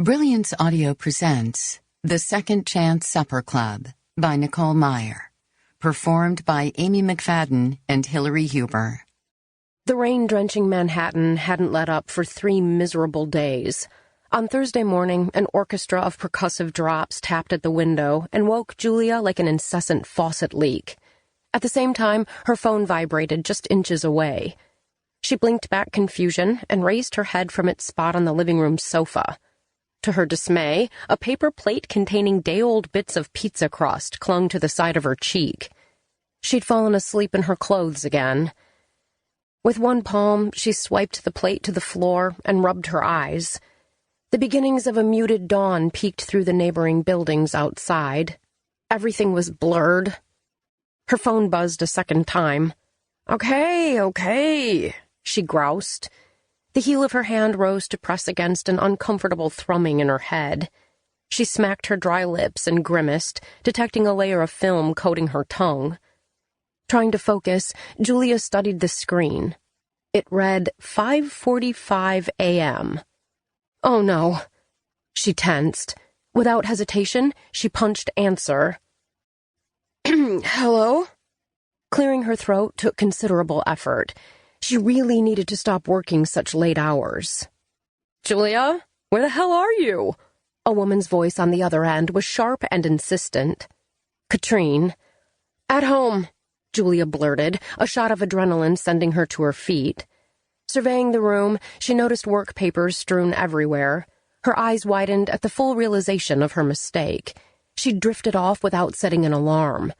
Brilliance Audio presents The Second Chance Supper Club by Nicole Meier, performed by Amy McFadden and Hillary Huber. The rain-drenching Manhattan hadn't let up for 3 miserable days. On Thursday morning, an orchestra of percussive drops tapped at the window and woke Julia like an incessant faucet leak. At the same time, her phone vibrated just inches away. She blinked back confusion and raised her head from its spot on the living room sofa. To her dismay, a paper plate containing day-old bits of pizza crust clung to the side of her cheek. She'd fallen asleep in her clothes again. With one palm, she swiped the plate to the floor and rubbed her eyes. The beginnings of a muted dawn peeked through the neighboring buildings outside. Everything was blurred. Her phone buzzed a second time. Okay, she groused. The heel of her hand rose to press against an uncomfortable thrumming in her head. She smacked her dry lips and grimaced, detecting a layer of film coating her tongue. Trying to focus, Julia studied the screen. It read 5:45 a.m. Oh no. She tensed. Without hesitation, she punched answer. Hello? Clearing her throat took considerable effort. She really needed to stop working such late hours. Julia, where the hell are you? A woman's voice on the other end was sharp and insistent. Katrine. At home, Julia blurted, a shot of adrenaline sending her to her feet. Surveying the room, she noticed work papers strewn everywhere. Her eyes widened at the full realization of her mistake. She'd drifted off without setting an alarm.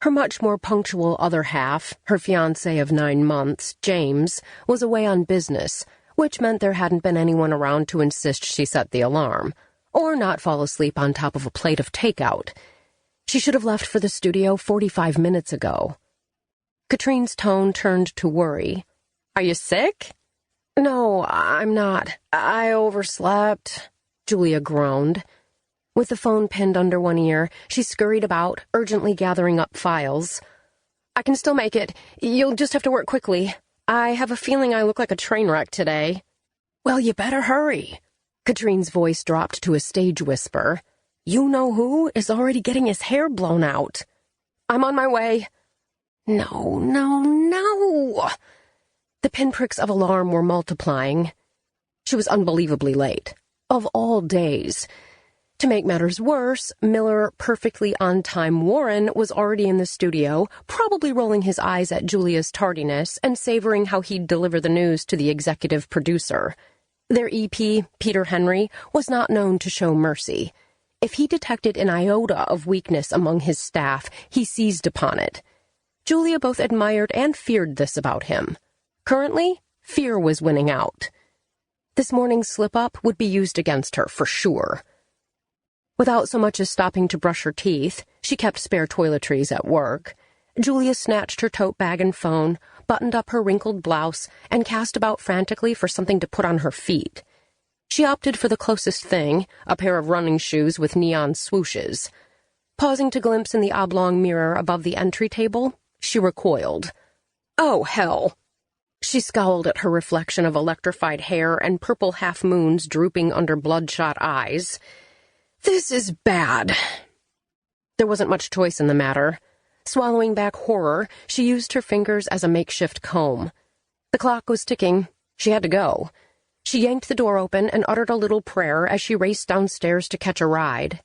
Her much more punctual other half, her fiancé of 9 months, James, was away on business, which meant there hadn't been anyone around to insist she set the alarm, or not fall asleep on top of a plate of takeout. She should have left for the studio 45 minutes ago. Katrine's tone turned to worry. Are you sick? No, I'm not. I overslept, Julia groaned. With the phone pinned under one ear, she scurried about, urgently gathering up files. I can still make it. You'll just have to work quickly. I have a feeling I look like a train wreck today. Well, you better hurry. Katrine's voice dropped to a stage whisper. You know who is already getting his hair blown out. I'm on my way. No. The pinpricks of alarm were multiplying. She was unbelievably late. Of all days. To make matters worse, Miller, perfectly on-time Warren, was already in the studio, probably rolling his eyes at Julia's tardiness and savoring how he'd deliver the news to the executive producer. Their EP, Peter Henry, was not known to show mercy. If he detected an iota of weakness among his staff, he seized upon it. Julia both admired and feared this about him. Currently, fear was winning out. This morning's slip-up would be used against her, for sure. Without so much as stopping to brush her teeth, she kept spare toiletries at work. Julia snatched her tote bag and phone, buttoned up her wrinkled blouse, and cast about frantically for something to put on her feet. She opted for the closest thing, a pair of running shoes with neon swooshes. Pausing to glimpse in the oblong mirror above the entry table, she recoiled. Oh, hell! She scowled at her reflection of electrified hair and purple half-moons drooping under bloodshot eyes. This is bad. There wasn't much choice in the matter. Swallowing back horror, she used her fingers as a makeshift comb. The clock was ticking. She had to go. She yanked the door open and uttered a little prayer as she raced downstairs to catch a ride.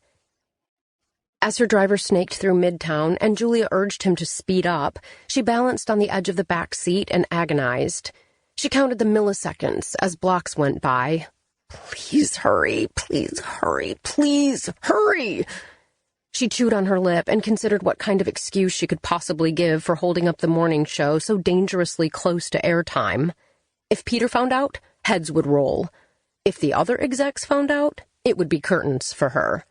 As her driver snaked through Midtown and Julia urged him to speed up, she balanced on the edge of the back seat and agonized. She counted the milliseconds as blocks went by. Please hurry, please hurry, please hurry! She chewed on her lip and considered what kind of excuse she could possibly give for holding up the morning show so dangerously close to airtime. If Peter found out, heads would roll. If the other execs found out, it would be curtains for her.